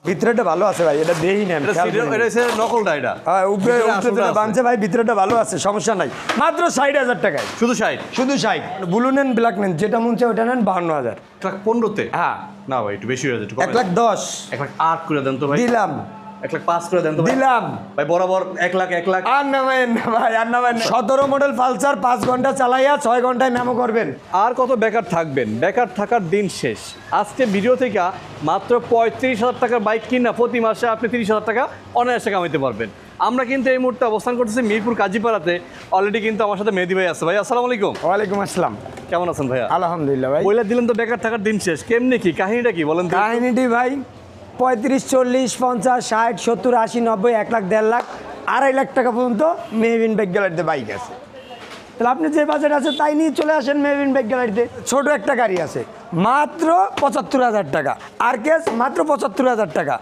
ভিতরেটা ভালো আছে ভাই, এটা দেই না আমি। এটা নকলটা এটা। হ্যাঁ, উপরে বানছে ভাই, ভিতরেটা ভালো আছে, সমস্যা নাই। মাত্র 60,000 টাকায়। শুধু 60? শুধু 60। ব্লু নেন, ব্ল্যাক নেন, যেটা মন চায় ওটা নেন। 52,000। 1,15,000-তে? হ্যাঁ। না ভাই, একটু বেশি হয়ে যাচ্ছে। 1,10,000। 1,08,000 করে দেন তো ভাই। দিলাম। 1,05,000 করে দেন তো ভাই। দিলাম ভাই, বরাবর 1,00,000। আর নামায়েন না ভাই, আর নামায়েন না। 17 মডেল পালসার, 5 ঘন্টা চালাইয়া 6 ঘন্টায় মেমো করবেন। আর কত বেকার থাকবেন? বেকার থাকার দিন শেষ। আজকে ভিডিও থেকে মাত্র 35,000 টাকার বাইক কিনা প্রতি মাসে আপনি 30,000 টাকা অনায়াসে কামাইতে পারবেন। আমরা কিন্তু এই মুহূর্তে অবস্থান করতেছি মিরপুর কাজীপাড়াতে। অলরেডি কিন্তু আমার সাথে মেহেদি ভাই আছে। ভাই আসসালামু আলাইকুম। ওয়ালাইকুম আসসালাম। কেমন আছেন ভাইয়া? আলহামদুলিল্লাহ ভাই। বইলা দিলেন তো বেকার থাকার দিন শেষ, কেমনি কি কাহিনীটা কি বলেন তো? কাহিনীটি ভাই 35, 40, 50, 60, 70, 80, 90, 1 লাখ, 1.5 লাখ, 2.5 লাখ টাকা পর্যন্ত মেহবিন বাইক গ্যালারিতে বাইক আছে। তাহলে আপনি যে বাজেট আছে তাই নিয়ে চলে আসেন মেহবিন বাইক গ্যালারিতে। ছোট একটা গাড়ি আছে মাত্র 75,000 টাকা, আর কেস মাত্র 75,000 টাকা।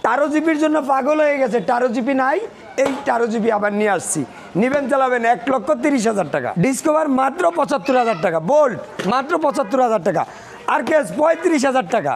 13 জিবির জন্য পাগল হয়ে গেছে, 13 জিবি নাই, এই 13 জিবি আবার নিয়ে আসছি। নিবেন চালাবেন 1,30,000 টাকা। ডিসকভার মাত্র 75,000 টাকা। বোল্ট মাত্র 75,000 টাকা। আর কেস 35,000 টাকা।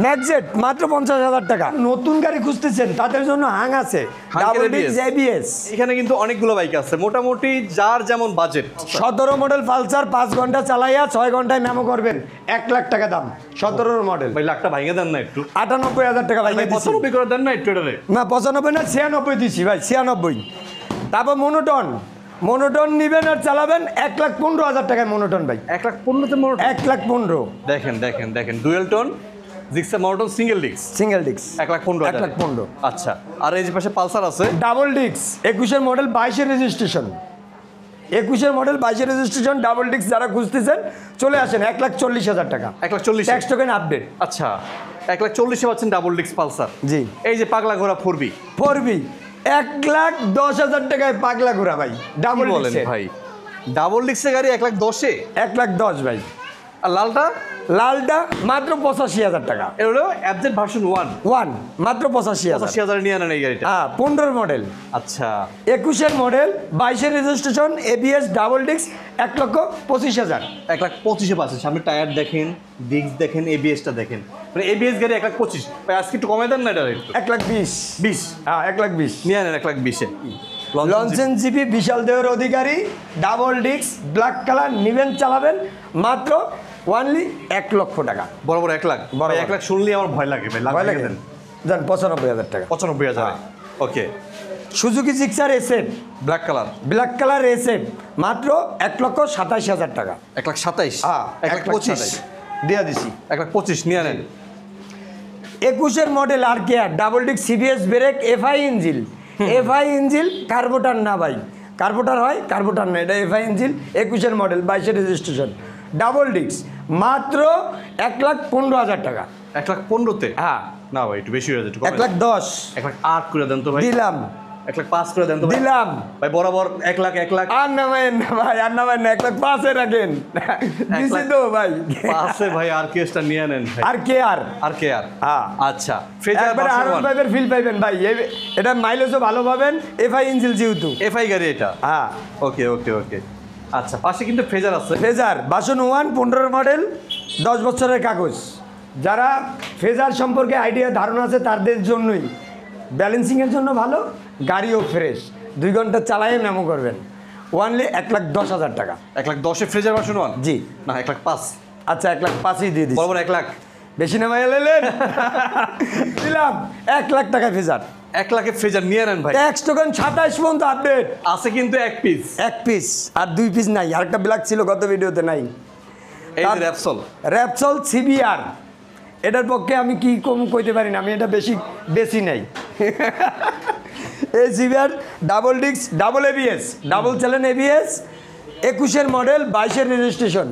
ম্যাকজেট মাত্র 50,000 টাকা। নতুন গাড়ি খুঁজতেছেন তাদের জন্য হাং আছে, ডাবল ডিস্ক ABS। এখানে কিন্তু অনেকগুলো বাইক আছে, মোটামুটি যার যেমন বাজেট। 17 মডেল পালসার, 5 ঘন্টা চালাইয়া 6 ঘন্টায় মেমো করবেন। 1 লাখ টাকা দাম। 17 মডেল। ভাই, লাখটা ভাঙে দেন না একটু? 98,000 টাকা ভাই। 95 করে দেন না একটু? এটা না 95 না, 96 দিছি ভাই, 96। তারপর মনোটন নিবেন আর চালাবেন 1,15,000 টাকায় মনোটন ভাই। 1,15,000-তে মোটর? 1,15,000। দেখেন dual tone Gixxer motor, single disc. 1,15,000। 1,15,000। আচ্ছা, আর এই যে পাশে পালসার আছে double disc 21 model 22 registration. 21 model 22 registration double disk যারা খুঁজতেছেন চলে আসেন। 1,40,000 টাকা। 1,40,000 ট্যাক্স টোকেন আপডেট। আচ্ছা, 1,40,000 পাচ্ছেন ডাবল ডিস্ক পালসার। জি। এই যে পাগলা ঘোড়া 4B 1,10,000 টাকায় পাগলা ঘোরা ভাই। ডাবল বলেন ভাই, ডাবল ডিস্কের গাড়ি 1,10,000? 1,10,000 ভাই। আর লালটা মাত্র 85,000 টাকা। এর হলো FZ ভার্সন 1 মাত্র 85,000। 85,000 নিয়ে নেন এই গাড়িটা। হ্যাঁ, 15 মডেল। আচ্ছা, 21 model 22 registration ABS double disc 1,25,000। 1,25,000 পাচ্ছেন। সামনে টায়ার দেখেন, ডিস্ক দেখেন, ABS-টা দেখেন। মানে ABS গাড়ি 1,25,000। ভাই আজকে একটু কমাই দেন না এটা একটু? 1,20,000। হ্যাঁ, 1,20,000 নিয়ে নেন। 1,20,000-এ লঞ্চেন জিপি বিশাল দেহের অধিকারী, ডাবল ডিস্ক, ব্ল্যাক কালার, নিবেন চালাবেন মাত্র অনলি 1 লক্ষ টাকা। বরাবর 1 লাখ? বরাবর 1 লাখ শুনলেই আমার ভয় লাগে ভাই। ভয় লাগে? দেন 95,000 টাকা। 95,000। Okay. Suzuki Gixxer SF black colour SF মাত্র 1,27,000 টাকা। 1,27,000? হ্যাঁ, 1,25,000 দিয়া দিছি। 1,25,000 নিয়ে নেন। 21 মডেল আর care double disc CBS brake FI engine carburettor না ভাই। কার্বোটার হয়, কার্বোটার না, এটা FI engine. 21 model 22 registration double disc মাত্র 1,15,000 টাকা। 1,15,000-তে? হ্যাঁ। না ভাই, একটু বেশি হয়ে যাচ্ছে। 1,10,000। 1,08,000 করে দেন তো ভাই। দিলাম। 1,05,000 করে দেন তো ভাই। দিলাম। ভাই, বরাবর 1 লাখ। আর নামায়েন না ভাই, আর নামায়েন না। 1,05,000 রাখেন। দিছি তো ভাই। 5-এ ভাই আর কেসটা নিয়ে নেন ভাই। আর কেয়ার। হ্যাঁ। আচ্ছা, ফ্রেজার একবার ভার্সন 1 ফিল পাইবেন ভাই। এটা মাইলেজও ভালো পাবেন, FI ইঞ্জিল যেহেতু। FI গাড়ি এটা? হ্যাঁ। ওকে। আচ্ছা, পাশে কিন্তু ফ্রেজার আছে। ফ্রেজার ভার্সন 1 15 মডেল 10 বছরের কাগজ। যারা ফ্রেজার সম্পর্কে আইডিয়া ধারণা আছে তাদের জন্যই। ব্যালেন্সিংয়ের জন্য ভালো, গাড়িও ফ্রেশ, 2 ঘন্টা চালাইয়ে মেমো করবেন। ওয়ানলি 1,10,000 টাকা। 1,10,000-এ ফ্রেজার ভার্সন 1? জি। না, 1,05,000। আচ্ছা, 1,05,000 দিয়ে দিচ্ছি। বরাবর 1 লাখ। বেশি নামাই এলেন। দিলাম 1 লাখ টাকা ফ্রেজার। 1 লাখে ফ্রেজার নিয়ে নেন ভাই। ট্যাক্স টোকেন 27 পর্যন্ত আপডেট আছে কিন্তু 1 পিস। 1 পিস আর 2 পিস নাই। আরেকটা ব্ল্যাক ছিল গত ভিডিওতে, নাই। এই যে র্যাপসল CBR, এটার পক্ষে আমি কি কম কইতে পারি না, আমি এটা বেশি নাই। এই CBR double disc, double ABS, double channel ABS, 21 model 22 registration.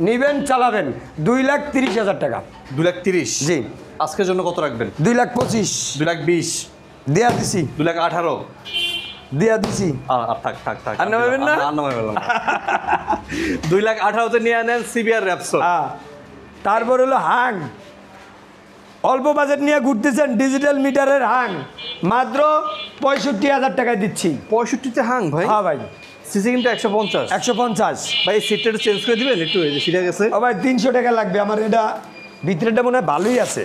নিবেন চালাবেন 2,30,000 টাকা। 2,30,000? জি। আজকের জন্য কত রাখবেন? 2,25,000। 2,20,000? দেয়া দিছি। 2,18,000? দেয়া দিছি। থাক। আর নামাবেন না? আর নামাই বললাম। 2,18,000-তে নিয়ে নেন CBR র্যাপসল। তারপর হলো হাং, অল্প বাজেট নিয়ে ঘুরতেছেন, ডিজিটাল মিটারের হাং মাত্র 65,000 টাকায় দিচ্ছি। 65-তে হাং ভাই? হ্যাঁ ভাই। সিসি কিন্তু 150। 150। ভাই, সিটটা একটু চেঞ্জ করে দিবেন একটু, এই যে সিটে গেছে। ও ভাই 300 টাকা লাগবে আমার। এটা ভিতরেটা মনে হয় ভালোই আছে।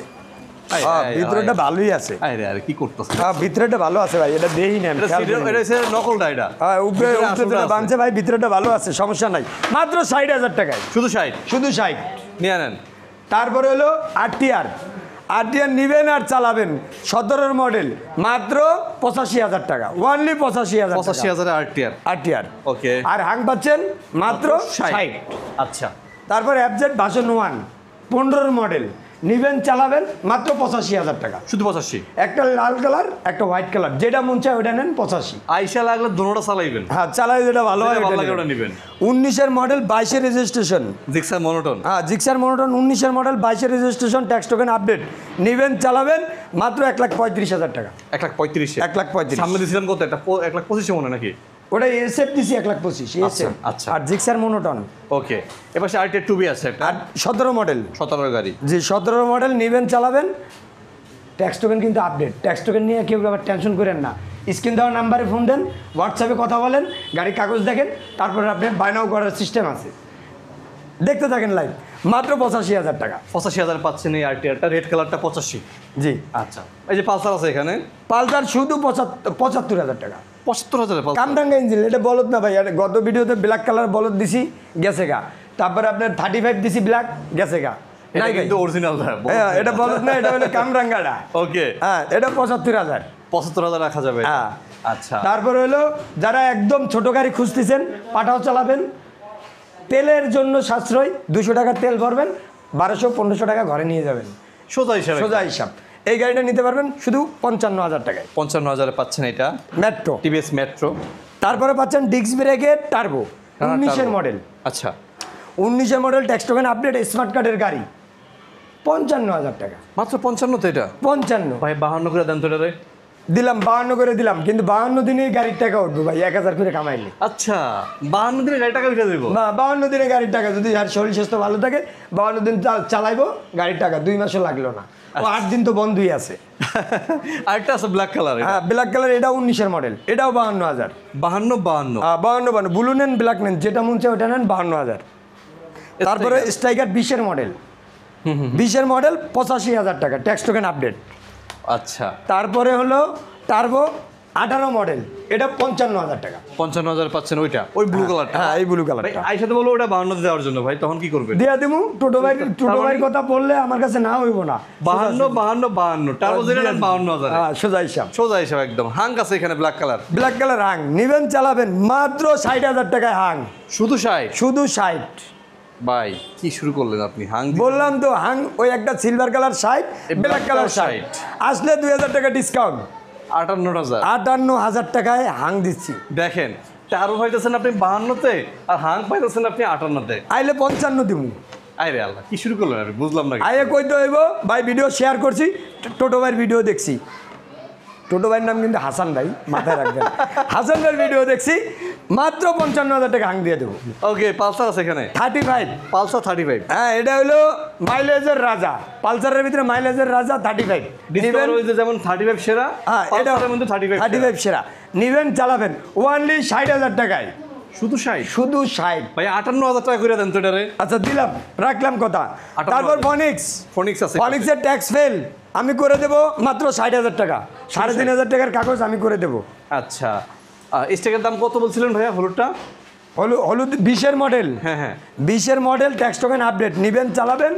ভিতরেটা ভালোই আছে। আরে আরে কি করতেছ? ভিতরেটা ভালো আছে ভাই, এটা দেই না আমি। এটা হচ্ছে নকলটা এটা। উপরে যেটা বানছে ভাই ভিতরেটা ভালো আছে, সমস্যা নাই। মাত্র 60,000 টাকায়। শুধু 60? শুধু 60 নিয়ে নেন। তারপরে হলো আরটিআর নিবেন আর চালাবেন 17 মডেল, মাত্র 85,000 টাকা। ওনলি 85,000। 85,000 আরটিআর ওকে। আর হাং পাচ্ছেন মাত্র 60। আচ্ছা। তারপর এফজেড ভার্সন 1 15 মডেল, নিবেন চালাবেন মাত্র 85,000 টাকা। শুধু 85? একটা লাল কালার একটা হোয়াইট কালার, যেটা মন চায় ওটা নেন 85। আইসা লাগলে দুটোটা চালাইবেন। হ্যাঁ চালাই, যেটা ভালো হয় ভালো লাগে ওটা নেবেন। 19-এর মডেল 22-এর রেজিস্ট্রেশন, জিক্সার মনোটন। হ্যাঁ জিক্সার মনোটন 19-এর মডেল 22-এর রেজিস্ট্রেশন, ট্যাক্স টোকেন আপডেট, নিবেন চালাবেন মাত্র 1,35,000 টাকা। 1,35,000? 1,35,000 সামনে দিছিলাম কত? একটা 1,25,000 মনে নাকি? ওটা এসএফ দিছি 1,25,000। আচ্ছা। আর জিক্সার মনোটন। ওকে। এবার আরটিআর 2B আছে একটা। আর 17 মডেল। 17 গাড়ি। জি 17 মডেল, নিবেন চালাবেন, ট্যাক্স টোকেন কিন্তু আপডেট। ট্যাক্স টোকেন নিয়ে কেউ আবার টেনশন করেন না। স্ক্রিন দেওয়ার নাম্বারে ফোন দেন, হোয়াটসঅ্যাপে কথা বলেন, গাড়ির কাগজ দেখেন, তারপরে আপনি বায়নাও করার সিস্টেম আছে। দেখতে থাকেন লাইভ। মাত্র 85,000 টাকা। 85,000 পাচ্ছেন এই আরটিআরটা। রেড কালারটা 85। জি আচ্ছা। এই যে পালসার আছে এখানে। পালসার শুধু 75,000 টাকা। 75,000 পালসার? কামরাঙ্গা ইঞ্জিন, এটা বলদ না ভাই। আর গত ভিডিওতে ব্ল্যাক কালার বলদ দিছি, গেছে গা। তারপরে আপনার 35 দিছি ব্ল্যাক, গেছে গা। এটা কিন্তু অরিজিনাল দা। হ্যাঁ এটা বলদ না, এটা হলো কামরাঙ্গাটা। ওকে। হ্যাঁ এটা 75,000। 75,000 রাখা যাবে? হ্যাঁ। আচ্ছা। তারপরে হলো যারা একদম ছোট গাড়ি খুঁজতেছেন, পাঠাও চালাবেন, তেলের জন্য সাশ্রয়, 200 টাকা তেল ভরবেন, 1200-1500 টাকা ঘরে নিয়ে যাবেন। সোজা হিসাব। এই গাড়িটা নিতে পারবেন শুধু 55,000 টাকায়। 55,000 পাচ্ছেন এটা। Metro, TVS Metro. তারপরে পাচ্ছেন ডিস্ক ব্রেকের টার্বো, 19-এর মডেল। আচ্ছা। 19-এর model, tax token update, smart কার্ডের গাড়ি, 55,000 টাকা। মাত্র 55 তো এটা? 55 ভাই 52 করে দেন তো এটা রে। দিলাম, 52 করে দিলাম, কিন্তু 52 দিনেই গাড়ির টাকা উঠবে ভাই, 1,000 করে কামাইলে। আচ্ছা 52 দিনে গাড়ি টাকা উঠে দেবো? না 52 দিনে গাড়ির টাকা, যদি আর শরীর স্বাস্থ্য ভালো থাকে 52 দিন চালাইবো, গাড়ির টাকা 2 মাসও লাগলো না। ও 8 দিন তো বন্ধই আছে। আরেকটা আছে ব্ল্যাক কালার। হ্যাঁ ব্ল্যাক কালার, এটাও 19-এর মডেল, এটাও 52,000। 52 ব্লু নেন ব্ল্যাক নেন, যেটা মন চায় ওটা নেন, 52,000। তারপরে স্ট্রাইকার 20-এর মডেল, 20-এর মডেল 85,000 টাকা, ট্যাক্স টোকেন আপডেট। আচ্ছা। তারপরে হলো টার্বো 18 মডেল, এটা 55,000 টাকা। 55,000 পাচ্ছেন ওইটা, ওই ব্লু কালারটা? হ্যাঁ এই ব্লু কালার। আইসাতে বলো ওটা 52 দেওয়ার জন্য, ভাই তখন কি করবে? দিয়া দিমু। টোটো ভাইয়ের কথা বললে আমার কাছে না হইব না। 52 টার্বো যেটা 52,000। হ্যাঁ সোজা হিসাব একদম। হাং আছে এখানে ব্ল্যাক কালার। হাং, নিবেন চালাবেন মাত্র 60,000 টাকায় হাং। শুধু 60? শুধু 60। ভাই কি শুরু করলেন আপনি? হাং বললাম তো, হাং ওই একটা সিলভার কালার 60, ব্ল্যাক কালার 60। আসলে 2,000 টাকা ডিসকাউন্ট, 58,000 টাকায় হাং দিচ্ছি। দেখেন টার্বো পাইতেছেন আপনি 52-তে, আর হাং পাইতেছেন আপনি 58-তে। আইলে 55 দিমু। আরে আল্লাহ কি শুরু করলেন আপনি, বুঝলাম না। আইয়ে কইতে হইব ভাই, ভিডিও শেয়ার করছি, টোটো ভাইয়ের ভিডিও দেখছি। টোটো ভাইয়ের নাম কিন্তু হাসান ভাই, মাথায় রাখবেন। হাসান ভাইয়ের ভিডিও দেখছি, মাত্র 55,000 টাকা হাং দিয়ে দেবো। ওকে। পালসার আছে এখানে 35। পালসার 35? হ্যাঁ এটা হলো মাইলেজের রাজা, পালসারের ভিতরে মাইলেজের রাজা 35। যেমন 35 সেরা, হ্যাঁ এটা 35 সেরা। নিবেন চালাবেন ওনলি 60,000 টাকায়। শুধু 60? শুধু 60। ভাই 58,000 টাকা করে দেন তো এটারে। আচ্ছা দিলাম, রাখলাম কথা। তারপর ফনিক্স আছে, ফনিক্সের ট্যাক্স ফেল আমি করে দেবো মাত্র 60,000 টাকা। 3,500 টাকার কাগজ আমি করে দেবো। আচ্ছা। স্টেকের দাম কত বলছিলেন ভাইয়া হলুদটা? হলুদ 20-এর মডেল। হ্যাঁ 20-এর মডেল, ট্যাক্স টোকেন আপডেট, নিবেন চালাবেন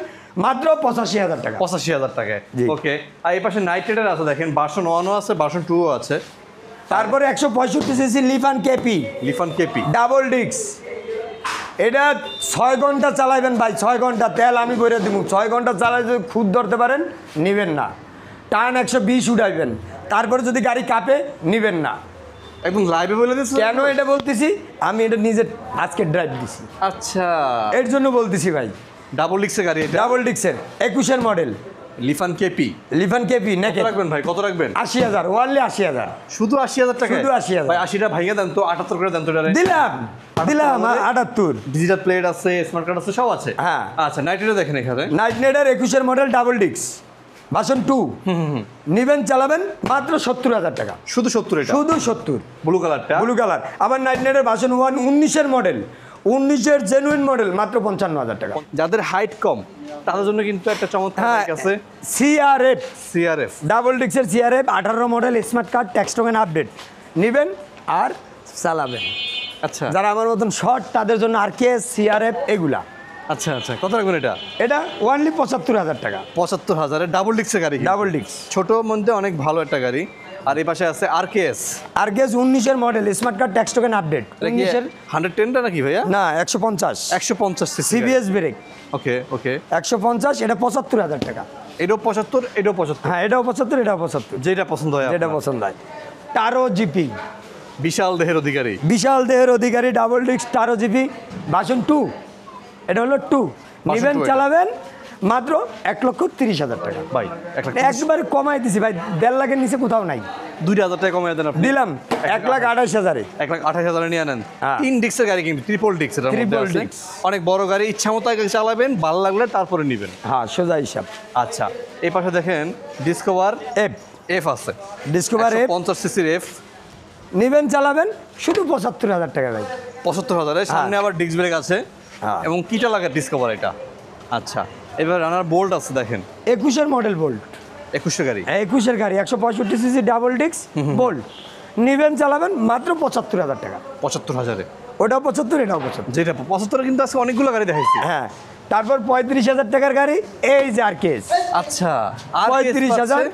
মাত্র 85,000 টাকা। 85,000 টাকায়। ওকে। আর এই পাশে নাইট রাইডার আছে দেখেন, ভার্সন 1ও আছে, ভার্সন 2ও আছে। তারপরে 165 সিসি লিফান কেপি ডাবল ডিস্ক, এটা 6 ঘন্টা চালাইবেন ভাই, 6 ঘন্টা তেল আমি করে দিব। 6 ঘন্টা চালাই যদি খুদ ধরতে পারেন নিবেন না, টার্ন 120 উঠাইবেন, তারপরে যদি গাড়ি কাঁপে নিবেন না। একদম লাইভে বলে দিচ্ছি। কেন এটা বলতেছি, আমি এটা নিজে আজকে ড্রাইভ দিছি। আচ্ছা এর জন্য বলতেছি ভাই। ডাবল ডিস্কের গাড়ি এটা? ডাবল ডিস্কের 21-এর মডেল লিফান কেপি নেকে রাখবেন ভাই, কত রাখবেন? 80,000, ওনলি 80,000। শুধু 80,000 টাকা? শুধু 80,000 ভাই। 80টা ভাঙিয়ে দেন তো, 78 করে দেন তো। দিলাম 78। ডিজিটাল প্লেট আছে, স্মার্ট কার্ড আছে, সব আছে। হ্যাঁ। আচ্ছা নাইট রাইডার দেখেন এখানে, নাইট রাইডার 21-এর মডেল ডাবল ডিস্ক ভার্সন 2। নিবেন চালাবেন মাত্র 70,000 টাকা। শুধু 70? এটা শুধু 70। ব্লু কালারটা? Blue colour. আবার নাইট রাইডার ভার্সন 1 19-এর মডেল, 19-এর জেনুইন মডেল মাত্র 55,000 টাকা। যাদের হাইট কম তাদের জন্য কিন্তু একটা চমৎকার হ্যাঁ, বাইক আছে, সিআরএফ সিআরএফ। ডাবল ডিক্সের CRF 18 model smart card tax token update নেবেন আর চালাবেন। আচ্ছা যারা আমার মতন শর্ট তাদের জন্য আরকেএস সিআরএফ এগুলা। আচ্ছা আচ্ছা, কত রাখবেন এটা? এটা ওনলি 75,000 টাকা। 75,000-এর ডাবল ডিক্সের গাড়ি, ডাবল ডিক্স ছোট মধ্যে অনেক ভালো একটা গাড়ি। আর এই পাশে আছে আরকেএস। আরকেএস 19-এর model smart card tax token update. 19-এর 110টা নাকি ভাইয়া? না 150 150 CC CBS brake. Okay okay. 150, এটা 75,000 টাকা। এটাও 75, এটাও 75। হ্যাঁ, এটাও 75, এটাও 75, যেটা পছন্দ হয় যেটা আপনার। পছন্দ হয়। টারো জিপি, বিশাল দেহের অধিকারী। বিশাল দেহের অধিকারী ডাবল ডিস্ক টারো জিপি ভার্সন 2। এটা হলো 2 নেবেন 2 চালাবেন মাত্র 1,30,000 টাকা। ভাই 1 লাখ একবারে কমাই দিছি ভাই, 1.5 লাখের নিচে কোথাও নাই। 2,000 টাকা কমিয়ে দেন আপনি। দিলাম 1,28,000-এ। 1,28,000 নিয়ে নেন। হ্যাঁ। 3 ডিক্সের গাড়ি কিন্তু ট্রিপল ডিক্স, এর মধ্যে Triple আছে। disc। অনেক বড় গাড়ি, ইচ্ছা মতো আগে চালাবেন, ভালো লাগলে তারপরে নেবেন। হ্যাঁ, সোজা হিসাব। আচ্ছা, এই পাশে দেখেন ডিসকভার এফ, এফ আছে, ডিসকভার এফ 50 সিসির এফ। নেবেন চালাবেন শুধু 75,000 টাকা ভাই। 75,000-এর সামনে আবার ডিস্ক ব্রেক আছে হ্যাঁ। এবং কিটা লাগে ডিসকভার এটা। আচ্ছা, এবার রানার বোল্ট আছে দেখেন, 21-এর মডেল বোল্ট। 2100 গাড়ি। 21-এর গাড়ি 165 সিসি ডাবল ডিস্ক বোল্ট নেবেন চালাবেন মাত্র 75,000 টাকা। 75,000-এ ওটাও 75, এটাও 75। যেটা 75 কিন্তু আজকে অনেকগুলো গাড়ি দেখাইছি। হ্যাঁ, তারপর 35,000 টাকার গাড়ি এই যে আরকেএস। আচ্ছা, আর 35,000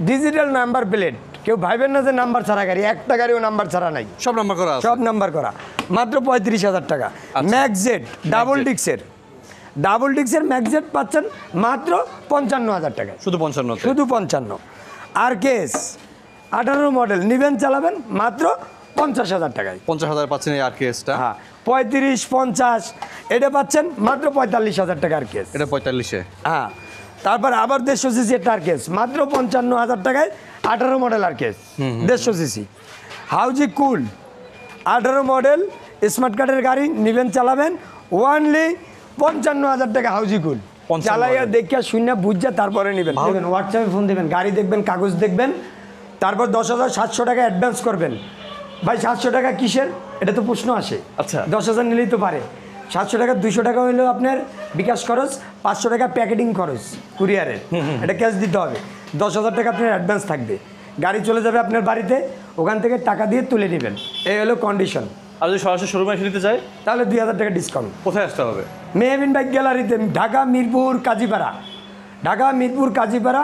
ডিজিটাল নাম্বার প্লেট। কেউ ভাইবেন না যে নাম্বার ছাড়া গাড়ি, একটা গাড়িও নাম্বার ছাড়া নাই, সব নাম্বার করা আছে। সব নাম্বার করা। মাত্র 35,000 টাকা। ম্যাকজেট ডাবল ডিক্সের, ডাবল ডিক্সের ম্যাকজেট পাচ্ছেন মাত্র 55,000 টাকা, শুধু 55 তে। শুধু 55। আরকেএস 18 মডেল নেবেন চালাবেন মাত্র 50,000 টাকায়। 50,000 পাচ্ছেন এই আরকেএসটা। হ্যাঁ, 35, 50 এটা পাচ্ছেন মাত্র 45,000 টাকা আরকেএস। এটা 45-এ। হ্যাঁ, তারপর আবার 150 সিসি একটা আরকেএস মাত্র 55,000 টাকায়। 18 মডেল আরকেএস 150 সিসি। হাউজি কুল 18 মডেল স্মার্ট কার্ডের গাড়ি নেবেন চালাবেন ওনলি 55,000 টাকা। হাউজি কুল 55,000 চালাইয়া দেখিয়া শূন্য বুঝা তারপরে নেবেন। দেবেন হোয়াটসঅ্যাপে ফোন দেবেন, গাড়ি দেখবেন, কাগজ দেখবেন, তারপর 10,700 টাকা অ্যাডভান্স করবেন। ভাই 700 টাকা কিসের, এটা তো প্রশ্ন আসে। আচ্ছা। 10,000 নিলেই তো পারে। 700 টাকা, 200 টাকা হইলেও আপনার বিকাশ খরচ, 500 টাকা প্যাকেটিং খরচ কুরিয়ারের, এটা ক্যাশ দিতে হবে। 10,000 টাকা আপনার অ্যাডভান্স থাকবে, গাড়ি চলে যাবে আপনার বাড়িতে, ওখান থেকে টাকা দিয়ে তুলে নেবেন। এই হলো কন্ডিশন। আর যদি সরাসরি শোরুমে এসে নিতে চাই তাহলে 2,000 টাকা ডিসকাউন্ট। কোথায় আসতে হবে? মেহবিন বাইক গ্যালারিতে, ঢাকা মিরপুর কাজীপাড়া, ঢাকা মিরপুর কাজীপাড়া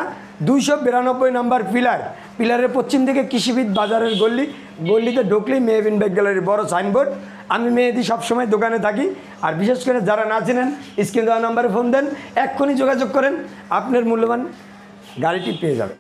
292 নম্বর পিলার, পিলারের পশ্চিম দিকে কৃষিবিদ বাজারের গল্লি, গল্লিতে ঢুকলেই মেহবিন বাইক গ্যালারির বড় সাইনবোর্ড। আমি মেহেদি সবসময় দোকানে থাকি। আর বিশেষ করে যারা না চেনেন স্ক্রিন দেওয়া নাম্বারে ফোন দেন, এক্ষুনি যোগাযোগ করেন, আপনার মূল্যবান গাড়িটি পেয়ে যাবেন।